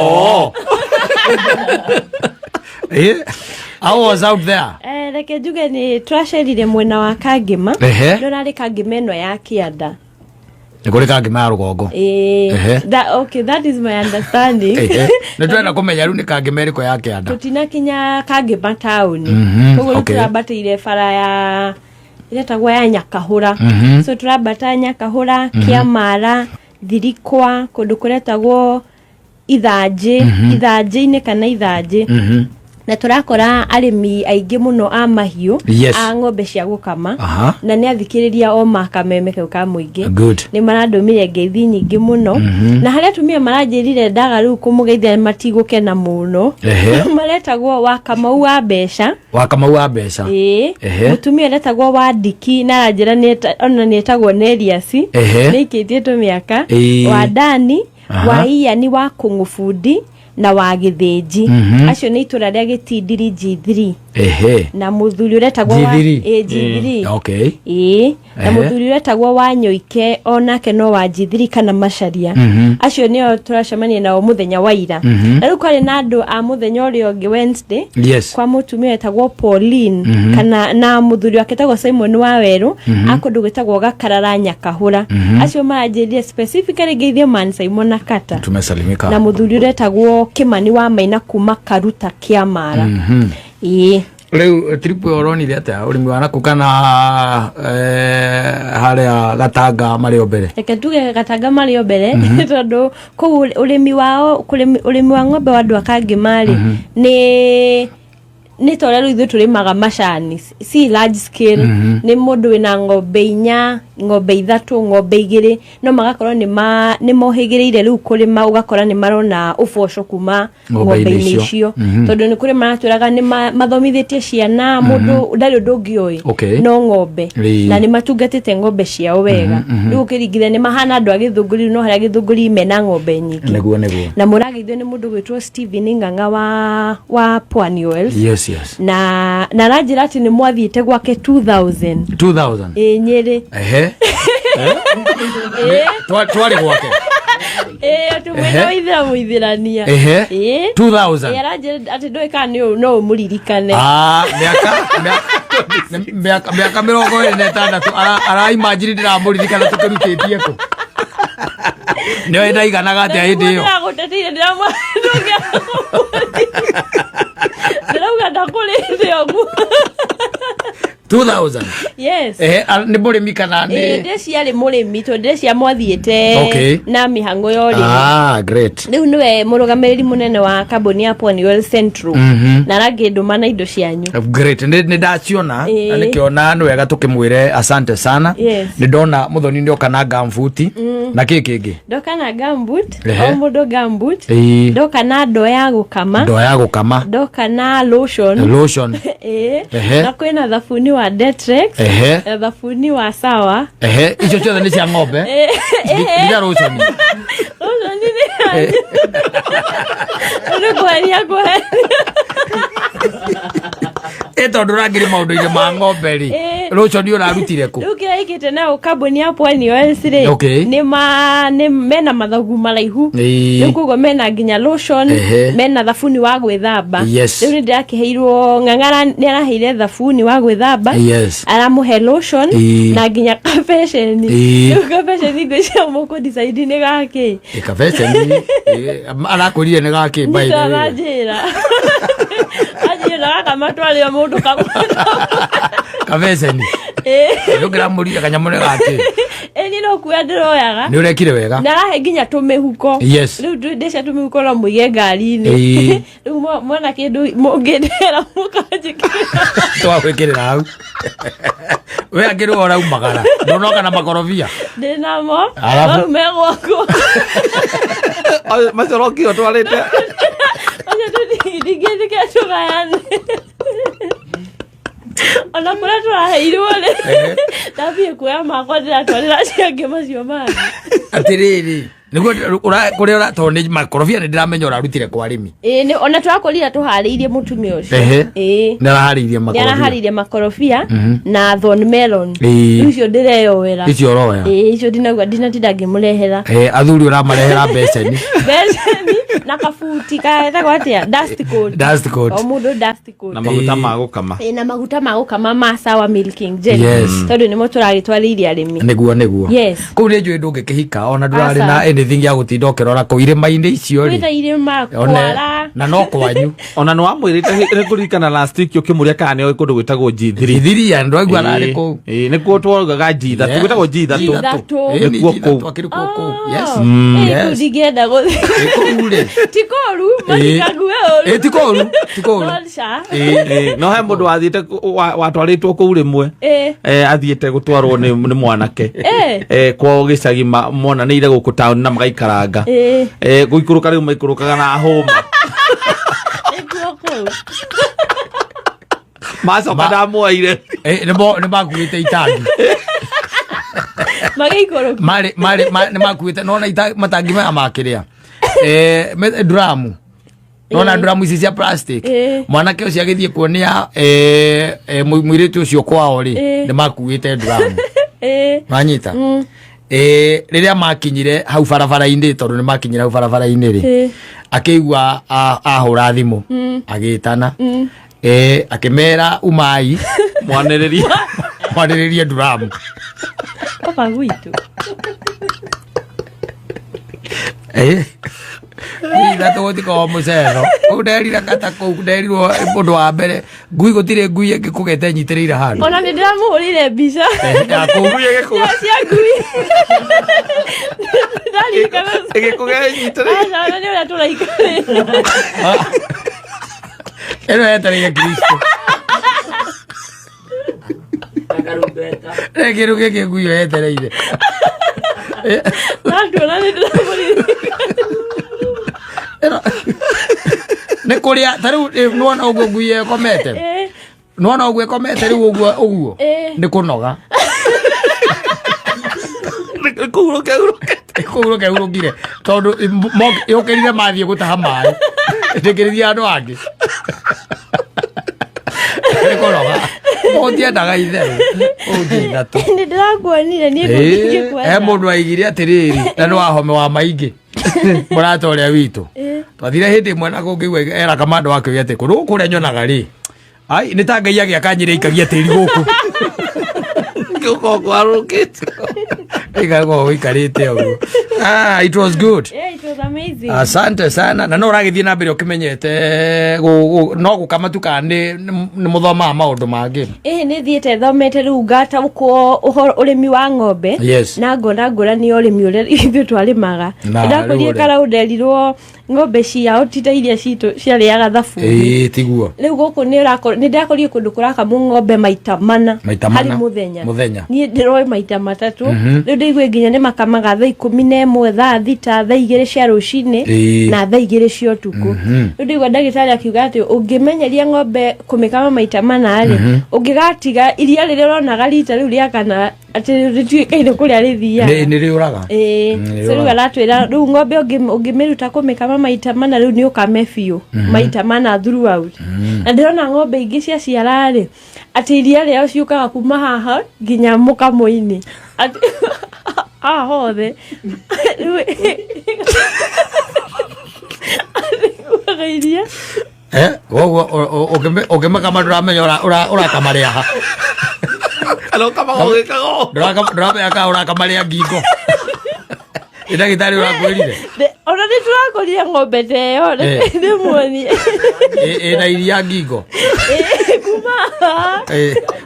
I was out there. Reke njuge ni twasherire mwena wa Kangima. Ndorari Kangima eno ya Kianda. Nikuri Kangima ya Rugongo. That is my understanding. Nitwenda kumenya ru ni Kangima eriko ya Kianda. Tutina kinya Kangima town. Koguo turabatire bara ya iretagwo ya Nyakahura. So turabata Nyakahura, Kiamara, Thirikwa, kundu kuretagwo Ithanji-ini kana Ithanji. Na turakora arimi aingi muno a mahiu a ng'ombe cia gukama na ni athikiriria o makameme kau ka muingi ni marandomire ngeithi nyingi muno na haria tumia maranjirire ndaga riu kumugeithia matigukena muno maretagwo Wakamau wa mbeca mutumia aretagwo Wandiki na aranjira ona netagwo Nelias ni ikitie tumiaka Wadani wa Iani wa Kung'ubundi na wa Githĩnji acio ni itura ria Gitindiri G3 na muthuri uretagwo G3 na muthuri uretagwo wa Nyoike onake no wa G3 kana Macharia acio nio turacemania nao muthenya wa ira na riu kwari na andu a muthenya urio ngi Wednesday kwa mutumia etagwo Pauline kana na muthuri wake etagwo Simon wa Weru akundu gwetagwo Gakarara Nyakahura acio maranjirire specifically ngeithie man Simon Akata tumesalimika na muthuri uretagwo Kimani wa Maina kuma Karuta Kiamara Leo tripu oroni atia urimi wa naku kana haria Gatanga Mario Mbere reke tuge Gatanga Mario Mbere tondu ku urimi wao urimi wa ng'ombe wa andu a Kangima ni torero ithu turimaga macani si large scale ni mundu wina ng'ombe 4 ng'ombe 3 ng'ombe 2 no magakorwo ni mohigireire riu kurima ugakora ni marona uboco kuma ng'ombe icio tondu ni kuri maraturaga ni mathomithitie ciana mundu ndari undu ngioi no ng'ombe na ni matungatite ng'ombe ciao wega riu kiringithia ni mahana andu a Githunguri no haria Githunguri mena ng'ombe nyingi na murageithio ni mundu gwitwo Steven Ng'ang'a wa Pwani Oils na ranjira ati ni mwathiite gwake 2000 Nyeri twari gwake tumwena muithirania 2000 ranjira ati ndoika no muririkane miaka 26 ara imagine ndiramuririkana tukirutĩtie ku nĩ wenda iganaga atĩa hĩndĩ ĩyo ndĩrauga ndakurĩte ũguo 2000 nĩ mũrĩmi kana nĩ ndĩciarĩ mũrĩmi tondũ ndĩcia mwathiĩte na mĩhang'o ya ũrĩmi great rĩu nĩwe mũrũgamĩrĩri mũnene wa kambuni ya Pwani Oils Central na rangĩndũma na indo cianyu great nĩ ndaciona na nĩkĩona nĩ wega tũkĩmwĩre asante sana nĩ ndona mũthoni nĩ oka na gumboot na kĩngĩ ndoka na gumboot o mũndũ gumboot ndoka na ndoo ya gũkama ndoka na lotion na kwĩna thabuni wa Detrex thabuni wa Sawa icio ciothe nĩ cia ng'ombe ndia lotion we tondu rangire maundu-ini ma ng'ombe ri rucio ni urarutire ku riu kira ikite nao kambuni ya Pwani Oils ri ni mena mathagu malaihu riu koguo mena nginya lotion mena thabuni wa gwithamba riu ni ndirakiheirwo ng'ang'ara ni araheire thabuni wa gwithamba aramuhe lotion na nginya kabeceni riu kabeceni ngwicia moko decide ni gaki kabeceni arakurire ni gaki by the way ajira kama twale mundu kabeceni ngira muri kanyamune gaki eni no kuya ndiroyaga ni urekire wega narahe nginya tumihuko riu ndesha tumihuko no muige ngari-ini riu mwana kindu mungindera mukajikira twawikirira hau we angirwo ora umagara ndonoka na makorobia ndinamo megwako macorokio twarite ndigende kachogayane ona kura twaheirwo rĩ ndambie kuoya makwa ndiratwarĩra ciange macio mangĩ atĩrĩrĩ niguo kuria uratondu ni makorobia ni ndiramenya urarutire kwa arimi ona twakorire tuharĩirie mutumia ucio ni araharĩirie makorobia na thorn melon icio ndireyowera icio roya icio ndinatinda ngimurehera athuri uramarehera beceni na kafuti kaetagwo atia dust coat o mundu dust coat na maguta ma gukama na maguta ma gukama ma sour milking gel tondu nimo turagitwarĩirie arimi niguo kuu ni njui ndungikihika ona ndurari na anything ya gutinda ukirora ku irima-ini icio ri irima kwara na no kwanyu ona no amwirite kurikana last week ukimuria kana ni kundu gwitagwo G3 ya ndo agwa nari ku ni ku twogaga G3 gwitagwo G3 ni ku akiri ku yes ndigenda guthi tikoru matikague oru tikoru no he mundu wathiite watwaritwo ku rimwe athiite gutwarwo ni mwanake kwao gicagi monanĩire gũkũ town na magaikaranga gũikũrũka rĩu maikũrũkaga na hũma macoka ndamuoire nĩ makuĩte itangi nĩ makuĩte nona matangi maya makĩrĩa dramu nona dramu ici cia plastic mwanake ũcio agĩthiĩ kuonia mũirĩtu ũcio kwao rĩ nĩ makuĩte dramu wanyita riria makinyire hau barabara-ini tondu ni makinyire hau barabara-ini ri akigua ahura thimu agitana akimera umai mwaniririe drum papa gwitu ira togoti ko mucero uderira kata ko uderirwo mundu wa mbere ngui gutire ngui ngikugete nyitiriire handu ona ni ndiramurire mbica ya ngui cia ngui ndari kana ngikugete nyitiriire ana ni ora turaikarira ero etarige Kristo akarumbeta ekiruge ke ngui etereire ona ni ndiramurire ne kuria taru nuona ugo ngui ekomete nuona ugo ekomete riu uguo ni kunoga kuguruke urugire tondu yukirire mathie gutaha mai ndikiririe andu angi ni kunoga utiendaga itherũ ũnjithatu nĩ ndĩrakuonire niĩ ndingĩkwenda mũndũ aigire atĩrĩrĩ na nĩ wahome wa maingĩ mũrata ũrĩa witũ twathire hĩndĩ ĩmwe na kũngĩigua era kamando wakĩoria atĩ kũndũ kũrĩa nyonaga rĩ ai nĩ ta Ngai agĩakanyĩre ikagia tĩri gũkũ ngĩũka kwarũkĩte ikago ikarĩte ũguo it was good. Yeah, it was amazing. Asante sana na no ragithie na mbere ukimenyete no gukama tu kandi ni muthoma maundu mangi ni thiete thomete riu ngata uko urimi wa ng'ombe na ngora ni urimi ure ithu twarimaga ndakurie kara uderirwo ng'ombe ciao tita iria citu ciariaga thabu tiguo riu guku ni ndakorie kundu kurakamu ng'ombe maita mana hari muthenya ni ndiroi maita matatu riu ndigwe nginya ni makamaga thaa 11 ĩmwe thaa thita thaa 2 cia rũcinĩ na thaa 2 cia ũtukũ. Ndigwa ndagĩtarĩ akiuga atĩ ũngĩmenyeria ng'ombe kũmĩkama maita mana rĩ ũngĩgatiga iria rĩrĩa ũronaga rita rĩu rĩa kana atĩ rĩtuĩkaine kũrĩa rĩthiaga nĩ rĩũraga. Rĩu aratwĩra rĩu ng'ombe ũngĩmĩruta kũmĩkama maita mana rĩu nĩ ũkame biũ maita mana throughout. Na ndĩrona ng'ombe ingĩ cia ciara rĩ atĩ iria rĩao ciũkaga kuma haha nginya mũkamo-inĩ hothe iria ũngĩmakama ndũramenya ũrakama rĩa ha ndũramenya ka ũrakama rĩa ngingo. Ndagĩtarĩ ũrakwĩrire ona nĩ tũrakorire ng'ombe ta ĩyo ndĩmuonie ĩna iria ngingo kuma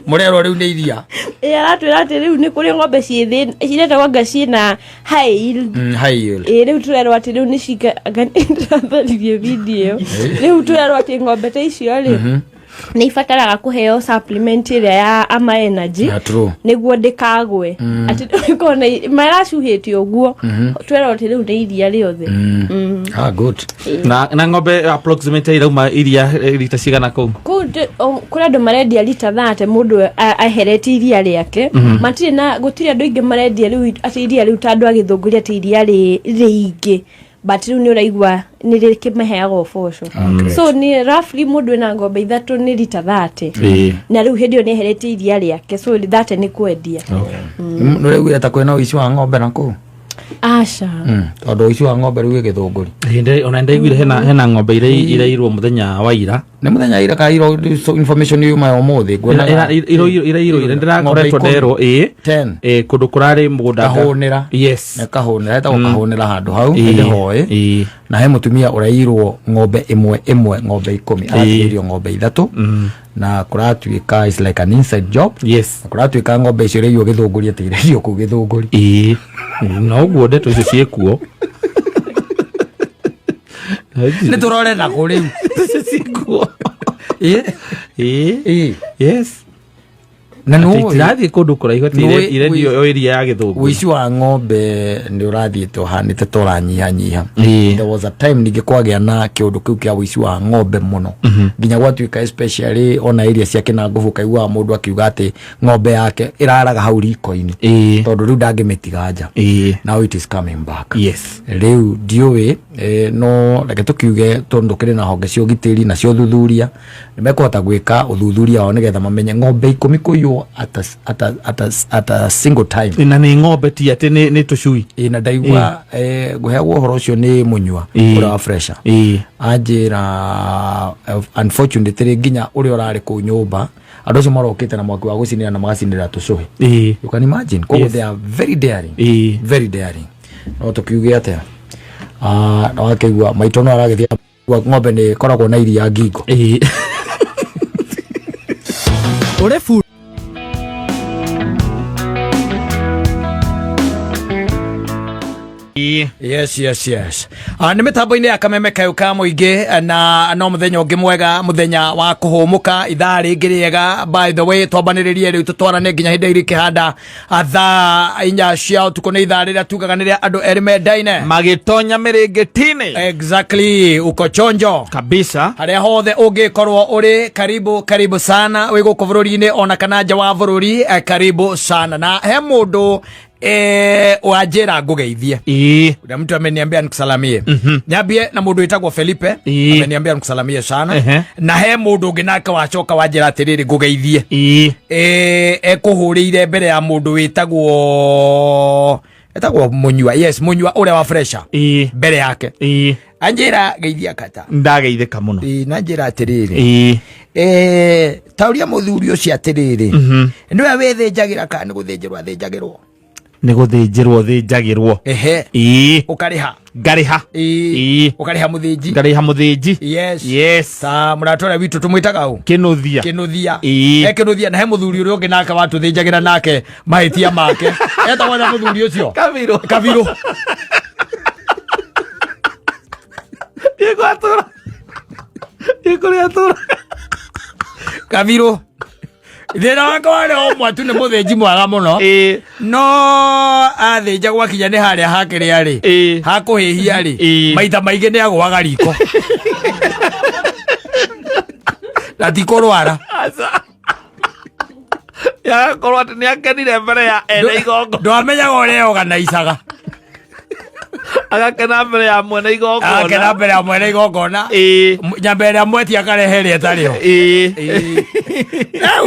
mũrerwo rĩu nĩ iria aratwĩra atĩ rĩu nĩ kũrĩ ng'ombe ciretagwo anga ciĩna high yield. Rĩu tũrerwo atĩ rĩu nĩ cigatharithie video rĩu tũrerwo atĩ ng'ombe ta icio rĩ nĩ ibataraga kũheo supplement ĩrĩa ya ama energy nĩguo ndĩkagwe atĩ kona maracuhĩtio ũguo twerwo atĩ rĩu nĩ iria rĩothe. Good. Na ng'ombe approximately irauma iria rita cigana kũu? Kũrĩ andũ marendia rita 30 mũndũ ahereti iria rĩake matirĩ na gũtirĩ andũ aingĩ marendia rĩu atĩ iria rĩu ta andũ a Gĩthũngũri atĩ iria rĩingĩ but rĩu nĩ ũraigua nĩ rĩkĩmaheaga ũboco. So ni roughly mũndũ ena ng'ombe 3 nĩ rita 30 na rĩu hĩndĩ ĩyo nĩ eherete iria rĩake so 30 nĩ kwendia. Nĩ rĩu ta kwĩna ũici wa ng'ombe na kũu? Aca tondũ ũici wa ng'ombe rĩu Gĩthũngũri ona ndaiguire hena ng'ombe irairwo mũthenya wa ira. Nĩ mũthenya ira ka iro information yuma ya ũmũthĩ ngwenda irairwo ndĩrakoretwo nderwo kũndũ kũrarĩ mũgũnda kahũnĩra. Yes kahũnĩra etagwo kahũnĩra handũ hau ndĩhoĩ na he mũtumia ũrairwo ng'ombe ĩmwe ng'ombe 10 arairio ng'ombe 3 na kũratuĩka is like an inside job. Yes kũratuĩka ng'ombe icio irio Gĩthũngũri atĩ irio kũu Gĩthũngũri no guo ndeto icio ciĩkuo nĩ tũrore na kũ rĩu ciĩkuo yes na no irathiĩ kũndũ kũraihu atĩ irendio iria ya Gĩthũngũri. Ũici wa ng'ombe nĩ ũrathiĩte ũhanĩte ta ũranyihanyiha. There was a time ningĩ kwagĩa na kĩũndũ kĩu kĩa ũici wa ng'ombe mũno nginya gwatuĩka especially ona area cia Kĩnangũbũ kaiguaga mũndũ akiuga atĩ ng'ombe yake ĩraraga hau riko-inĩ tondũ rĩu ndangĩmĩtiga nja. Now it is coming back. Yes rĩu ndiũĩ no reke tũkiuge tondũ kĩrĩ na honge cia ũgitĩri na cia ũthuthuria nĩmekũhota gwĩka ũthuthuria wao nĩgetha mamenye ng'ombe 10 kũiywo at a single time. Na nĩ ng'ombe ti atĩ nĩ tũcui. Na ndaigua ngũheagwo ũhoro ũcio nĩ Mũnyua ũrĩa wa Fresha anjĩra unfortunately nginya ũrĩa ũrarĩ kũu nyũmba andũ acio marokĩte na mwaki wa gũcinĩra na magacinĩra tũcũhĩ. You can imagine koguo they are very daring very daring. No tũkiuge atĩa na wakĩigua maitũ no aragĩthia ng'ombe nĩ koragwo na iria ngingo ũrĩ Yes. Nĩ mĩtambo-inĩ ya Kameme Kayo ka mũingĩ na no mũthenya ũngĩ mwega mũthenya wa kũhũmũka ithaa rĩngĩ rĩega. By the way twambanĩrĩrie rĩu tũtwarane nginya hĩndĩ ĩrĩ kĩhanda thaa 4 cia ũtukũ nĩ ithaa rĩrĩa tugaga nĩrĩa andũ erĩ mendaine magĩtonya mĩrĩngĩti-inĩ. Exactly uko chonjo kabisa harĩa hothe ũngĩkorwo ũrĩ karibu sana wĩ gũkũ bũrũri-inĩ ona kana nja wa bũrũri karibu sana na he mũndũ wajera ngũgeithie na mtu ameniambia nikusalamie nyambie na mũndũ wĩtagwo Felipe ameniambia nikusalamie sana na he mũndũ ũngĩ nake wacoka wajera atĩrĩrĩ ngũgeithie ekũhũrĩire mbere ya mũndũ wĩtagwo Mũnyua. Yes Mũnyua ũrĩa wa Fresha mbere yake anjĩra geithia kata ndageithĩka mũno na njĩra atĩrĩrĩ tauria mũthuri ũcio atĩrĩrĩ nĩwe wĩthĩnjagĩra kana nĩ gũthĩnjĩrwo athĩnjagĩrwo nĩ gũthĩnjĩrwo thĩnjagĩrwo ũkarĩha ngariha ũkarĩha mũthĩnji ngariha mũthĩnji. Yes ta mũratũra witũ tũmwĩtaga ũ kĩnũthia kĩnũthia na he mũthuri ũrĩa ũngĩ nake watũthĩnjagĩra nake mahĩtia make etagwo na mũthuri ũcio Kabirũ Kabirũ thina wakwa ri o mwatu ni muthinji mwaga muno no athinja gwakinya ni haria hakiria ri hakuhihia ri maita maingi ni agwaga riko na tikorwara ya korwa ati ni akenire mbere ya ene igongo ndwamenya gore organizaga agakena mbere ya mwene igongona agakena mbere ya mwene igongona nyambere ya mweti akarehere etariho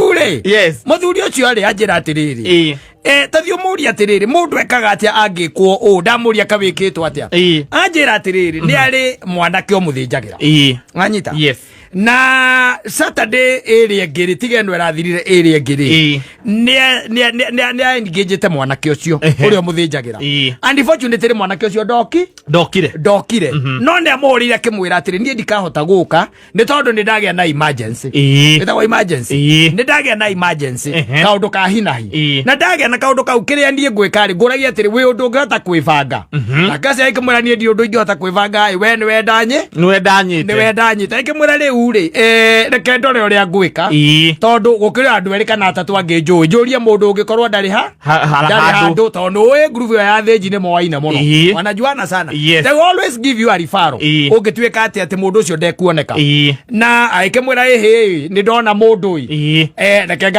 ure yes muthuri ucio ari anjira atiriri tathio muri atiriri mundu ekaga atia angikwo o ndamuri akabikitwo atia anjira atiriri ni ari mwanake o muthinjagira nganyita yes na Saturday area ngiri tigeno irathirire area ngiri ni engagete mwanake ucio urio muthinjagira and unfortunately mwanake ucio ndokire no ne amurire kimwira atiri nie ndikahota guka ni tondu ni ndagia na emergency itawa emergency ni ndagia na emergency kaundu ka hinahi na ndagia na kaundu kau kiria ndie gwika ri nguragia atiri wi undu ngihota kwibanga akase aikimwira nie ndi undu ingihota kwibanga we ni wendanyite aikimwira ri uri reke ndore uria ngwika tondu gukira andu eri kana atatu angi njuria mundu ungikorwo ndari handu tondu we group ya thenji ni moaina muno wanajuana sana they always give you a referral ungituika ati mundu ucio ndekuoneka na aikimwira ni ndona mundu uyu reke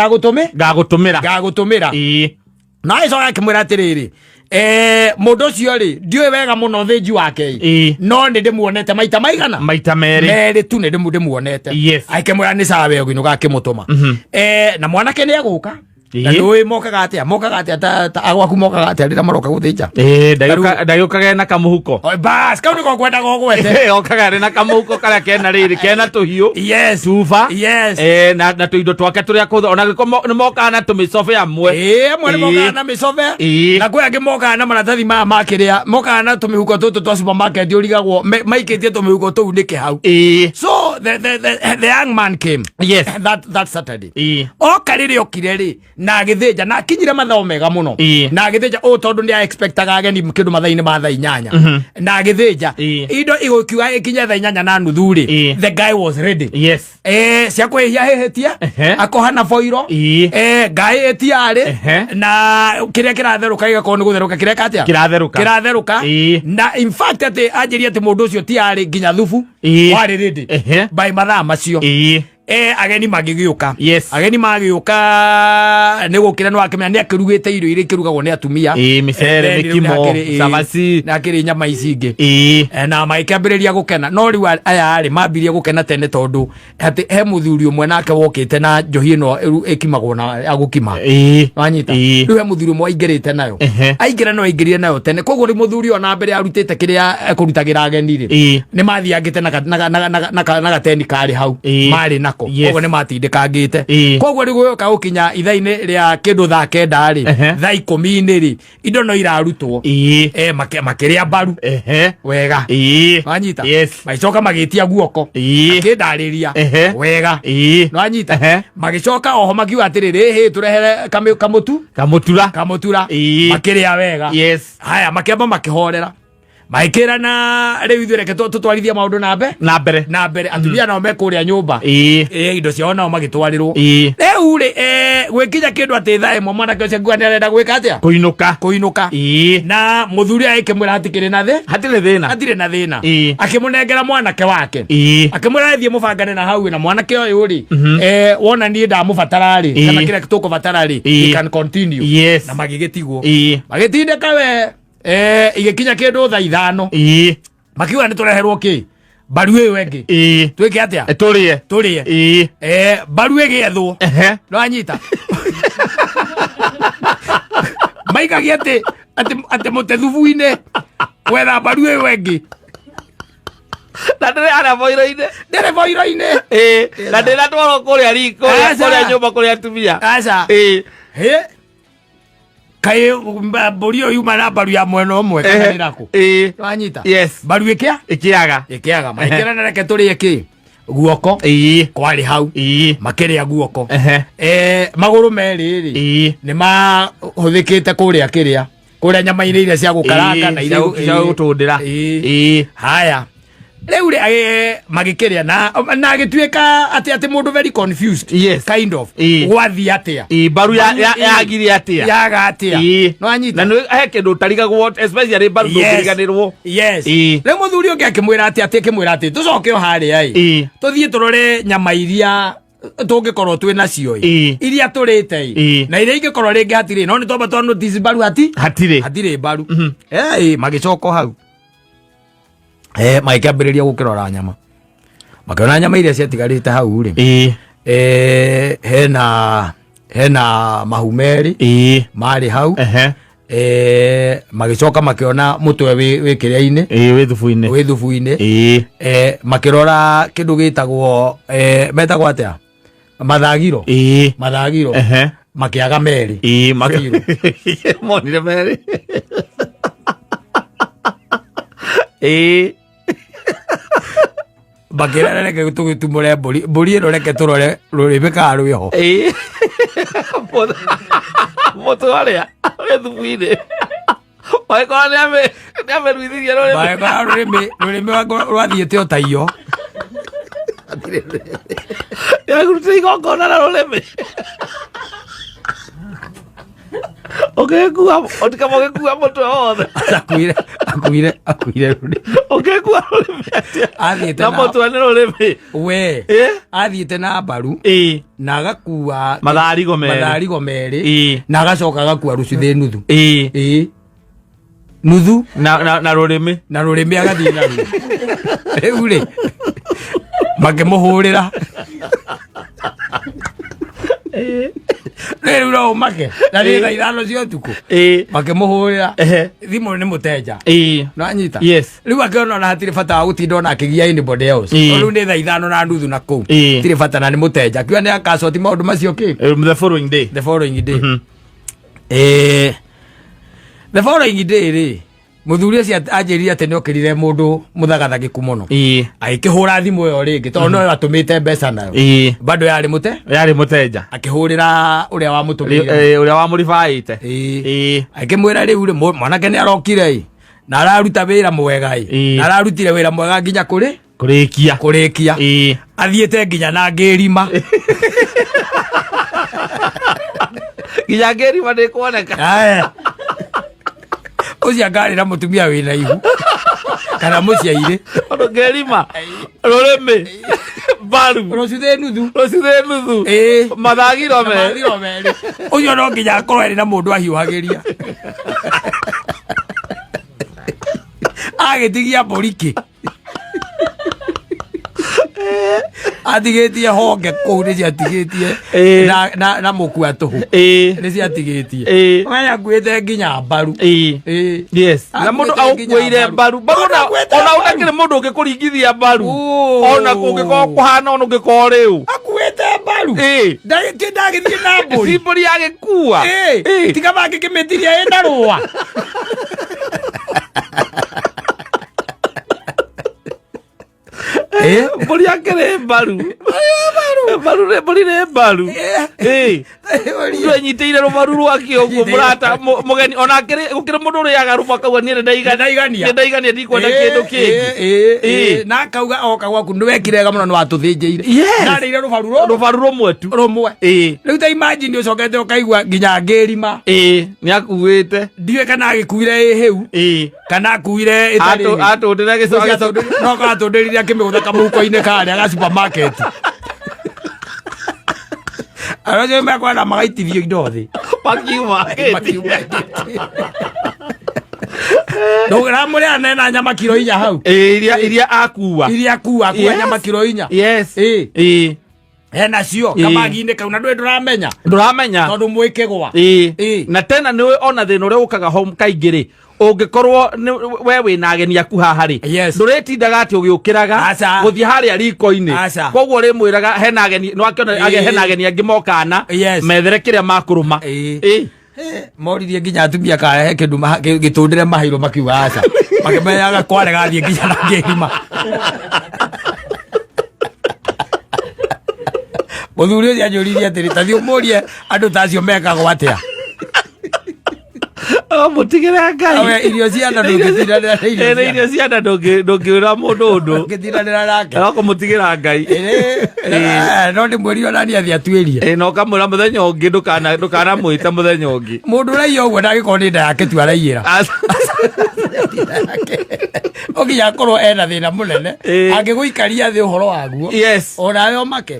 ngagutumira na ico akimwira atiriri mundu ucio ri ndiwe wega muno thenji wake no ni ndimuonete maita meri tu ni ndimuonete aikimwira ni sawa wego ino gakimutuma na mwanake ni aguka na ndui mokaga atia ta agwaku mokaga atia rira maroka guthinja ndagiokaga na kamuhuko bas kau niko kwenda gogwete okaga rina kamuhuko karia kena riri kena tuhiu yes tufa yes na tuindo twake turia kutho ona giko ni mokaga na tumicobe amwe amwe ni mokaga na micobe na kwe angi mokaga na maratathi makiria mokaga na tumihuko tutu twa supermarket urigagwo maikitie tumihuko tuu niki hau so the young man came that Saturday okarire okire ri na githinja na kinyire mathao mega muno na githinja o tondu ni expectaga ageni kindu mathaini ma thaa 8 na githinja indo igukiwa ikinya thaa 8 na nuthu ri the guy was ready cia kwihia hehetia akohana foiro guy etiari na kiria kiratheruka igakorwo ni gutheruka kiria katia kiratheruka na in fact ati anjiria ati mundu ucio tiari nginya thufu wari ready by mathaa macio ageni magigiuka ageni magiuka ni gukira no akimenya ni akirugite irio iri kirugagwo ni atumia micere mikimo sabasi na kiri nyama icingi na maikambiriria gukena no riu aya ari mambiria gukena tene tondu ati he muthuri umwe nake wokite na njohi ino ikimagwo na agukima wanyita riu he muthuri umwe aingirite nayo aingira no aingirire nayo tene koguo ri muthuri ona mbere arutite kiria kurutagira ageni ri ni mathiangite na gateni kari hau mari na koguo ni matindikangite koguo ri guyoka ukinya ithaini ria kindu thaa kenda ri thaa 10 ri indo no irarutwo makiria baru wega wanyita magicoka magitia guoko akindariria wega wanyita magicoka oho magiwa atiriri turehere kamutura makiria wega haya makiamba makihorera maikira na riu ithuĩ reke tutwarithia maundu na mbere atumia nao mekuria nyumba indo ciao nao magitwarirwo riu ri gwikinya kindu ati thaa imwe mwanake ucio ngua nĩarenda gwika atia kuinuka na muthuri aikimwira hatikiri na hatire na thina akimunengera mwanake wake akimwira thie mubangane na hau na mwanake uyu ri wona nie ndamubatara ri kana kira tukubatara ri he can continue na magigitigwo magitindeka we igikinya kindu thaa 5 makiuga ni tureherwo ki baru iyo wengi twike atia turie baru igethwo no anyita maikagia ati muthethubu-ini wetha baru iyo wengi na ndere ara boiro-ini na ndere twaro kuria riko kuria nyumba kuria atumia aca kai mburi uyu mana baru ya mweno umwe kana niraku wanyita baru ikiaga maikira na reke turi iki guoko kwari hau makiria guoko maguru meri ri ni mahuthikite kuria nyama-ini iria cia gukaranga na iria gutundira haya Leu magikiria na agituika ati mundu very confused. Yes. Kind of. Wathi atia. Baru ya giri atia. Yaga atia. No anyita. Na he kindu tarigagwo especially baru ndiriganirwo. Yes. Leu muthuri ungi akimwira ati tucoke o hari ai. Tuthie turore nyama iria tungikorwo twi nacio iria turite na iria ingikorwo ringi hatire no ni tomba twa notice baru hatire baru magicoka hau magikambiriria gukirora nyama makiona nyama iria ciatigarite hau ri hena mahumeri mari hau magicoka makiona mutwe wi kiria-ini wi thubu-ini makirora kindu gitagwo metagwo atia mathagiro makiaga meri monire meri bakira reke tugitumure mburi ino reke turore rurimi ka rwiho moto aria thubu-ini waikora niame rwithirie rurimi rwathiite o taio yaguruta igongona na rurimi okekuwa otikamogekuwa moto wothe akuire rurimi okekuwa rurimi athiite na moto ni rurimi we athiite na mbaru na agakuwa matharigo meri na agacoka agakuwa rucithi nuthu nuthu na rurimi agathie na riu ri makimuhurira riu no make na ri thaa ithano cia utuku makimuhurira thimu ni muteja no anyita riu akiona na hatire bata wa gutinda ona akigia anybody else riu ni thaa ithano na nuthu na kuu tire bata na ni muteja akiwa ni akacoti maundu macio ki the following day the following day ri muthuri ucio anjirire ati niokirire mundu muthagathagiku muno agikihura thimu yo ringi tondu no atumite mbeca nayo bado yari muteja akihurira uria wamutumire uria wamuribaite akimwira riu ri mwanake ni arokire na araruta wira mwega na ararutire wira mwega nginya kurikia athiete nginya na ngirima nginya ngirima ni kuoneka ucia ngarira mutumia wina ihu kana muciaire ono ngerima rurimi baru rocithe nuthu mathagiro meri ucio no nginya akorwo eri na mundu ahiuhagiria agitigia boriki atigitie honge kuu ni ciatigitie na mukua tuhu ni ciatigitie waya nguite nginya mbaru na mundu aukuire mbaru ona unakire mundu ungikuringithia mbaru ona kungikorwo kuhana ona ungikorwo riu akuite mbaru ndagithie na mburi simburi agikua tiga bangikimitiria enda rua mburi akire mbaru mburi ne mbaru nyiteire rumaru rwake uguo murata mugeni ona akire gukira mundu uriaga ruma kauga ni ndaigania ndikwenda kindu kingi na akauga oka gwaku niwekirega muno niwatuthinjire na rire rubaru rumwe tu riu ta imagine ucokete ukaigua nginya ngirima ni akuite ndiwe kana agikuire hiu kana akuire itari atundire gicoka no ka atundiriria kimigutha kamuko-ini karia ga supermarket araje mekwa na magaitithio indo thi makiuma ndogira muri anena nyama kilo 4 hau iria akua nyama kilo 4 yes ena cio kamagine kauna nduramenya tondu mwikigwa na tena niwe ona thina uria ukaga home kaingiri ungikorwo we wina ageni aku haha ri nduretindaga ati ugiukiraga guthie haria riko-ini koguo rimwiraga hena ageni no akiona hena ageni angi mokana methere kiria makuruma moririe nginya atumia kahe kindu gitundire mahiru makiuga aca makimenyaga kware gathie nginya na ngirima muthuri ucio anjuririe atiri tathi umurie andu tacio mekagwo atia no mutigire ngai awe irio ciana ndungitiranira irio ciana ndungĩra mũndũ ũndũ ngitiranira nake no kũmũtigĩra ngai no ndĩ mweri ona nĩ athi atuĩrie no kamũra mũthenya ũngĩ ndũkanamwĩte mũthenya ũngĩ mũndũ ũraiya ũguo ndagĩkorwo nĩ nda yake tu araiyĩra oginya korwo ena thĩna mũnene angĩgũikaria thĩ ũhoro waguo onawe omake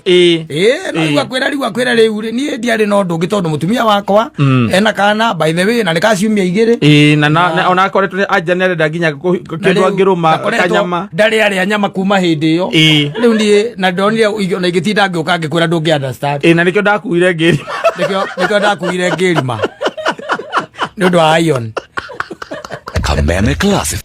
no rĩu akwĩra rĩu niĩ ndiarĩ na ũndũ ũngĩ tondũ mũtumia wakwa ena kana by the way na nĩ kaciumia 2 na ona akoretwo anja nĩ arenda nginya kĩndũ angĩrũma kanyama ndarĩ arĩa nyama kuma hĩndĩ ĩyo rĩu niĩ na ndonire na ingĩtinda ngĩũka ngĩkwĩra ndũngĩ understand na nĩkĩo ndakuire ngĩrima nĩkĩo ndakuire ngĩrima nĩ ũndũ wa iron Kameme Classic.